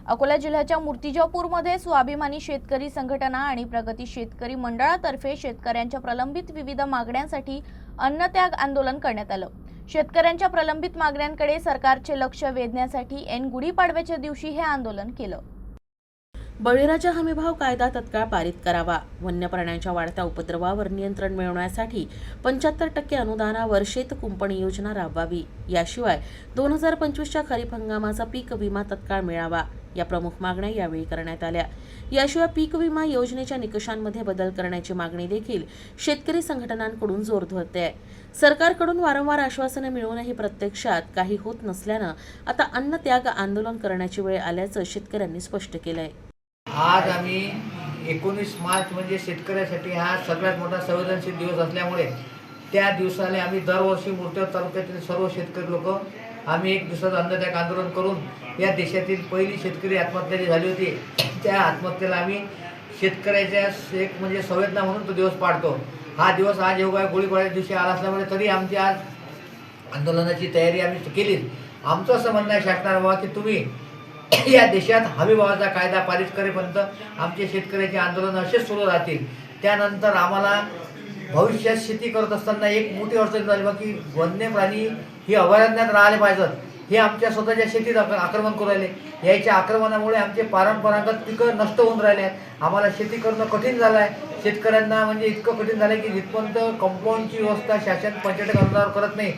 अकोला जिल्ह्याच्या मूर्तिजापूरमध्ये स्वाभिमानी शेतकरी संघटना आणि प्रगती शेतकरी मंडळातर्फे शेतकऱ्यांच्या प्रलंबित विविध मागण्यांसाठी अन्नत्याग आंदोलन करण्यात आलं। शेतकऱ्यांच्या प्रलंबित मागण्यांकडे सरकारचे लक्ष वेधण्यासाठी गुढीपाडव्याच्या दिवशी हे आंदोलन केलं। बळीराजा हमीभाव कायदा तत्काळ पारित करावा। वन्य प्राण्यांच्या वाढत्या उपद्रवावर नियंत्रण मिळवण्यासाठी 75% अनुदानावर शेत कुंपण योजना राबवावी। याशिवाय 2025च्या खरीप हंगामाचा पीक विमा तत्काळ मिळावा, या प्रमुख मागण्या यावेळी करण्यात आल्या। याशिवाय पीक विमा योजनेच्या निकषांमध्ये बदल करण्याची मागणी देखील शेतकरी संघटनांकडून जोर धरते आहे। सरकारकडून वारंवार आश्वासने मिळूनही प्रत्यक्षात काही होत नसल्यानं आता अन्नत्याग आंदोलन करण्याची वेळ आल्याचं शेतकऱ्यांनी स्पष्ट केलंय। आज आम्ही 19 मार्च म्हणजे शेतकऱ्यासाठी हा सगळ्यात मोठा संवेदनशील दिवस असल्यामुळे त्या दिवसाला आम्ही दरवर्षी मूर्तिजापूर तालुक्यातील सर्व शेतकरी लोक आम्ही एक दिवसाचं अन्नत्याग आंदोलन करून या देशातील पहिली शेतकरी आत्महत्या जी झाली होती त्या आत्महत्येला आम्ही शेतकऱ्याच्या एक म्हणजे संवेदना म्हणून तो दिवस पाळतो। हा दिवस आज योगा गुढीपाडव्याच्या दिवशी आला असल्यामुळे तरी आमची आज आंदोलनाची तयारी आम्ही केली। आमचं असं म्हणणं आहे शासनाला की तुम्ही या देशात हमीभावाचा कायदा पारित करेपर्यंत आमचे शेतकऱ्याचे आंदोलन असेच सुरू राहतील। त्यानंतर आम्हाला भविष्यात शेती करत असताना एक मोठी अडचण झाली की वन्य प्राणी ही अभयारण्यात राहिले पाहिजेत, हे आमच्या स्वतःच्या शेतीत आक्रमण करू राहिले। याच्या आक्रमणामुळे आमचे परंपरागत पिकं नष्ट होऊन राहिले आहेत। आम्हाला शेती करणं कठीण झालं आहे। शेतकऱ्यांना म्हणजे इतकं कठीण झालं की जिथपर्यंत कंपाऊंडची व्यवस्था शासन 75 अनुदानावर करत नाही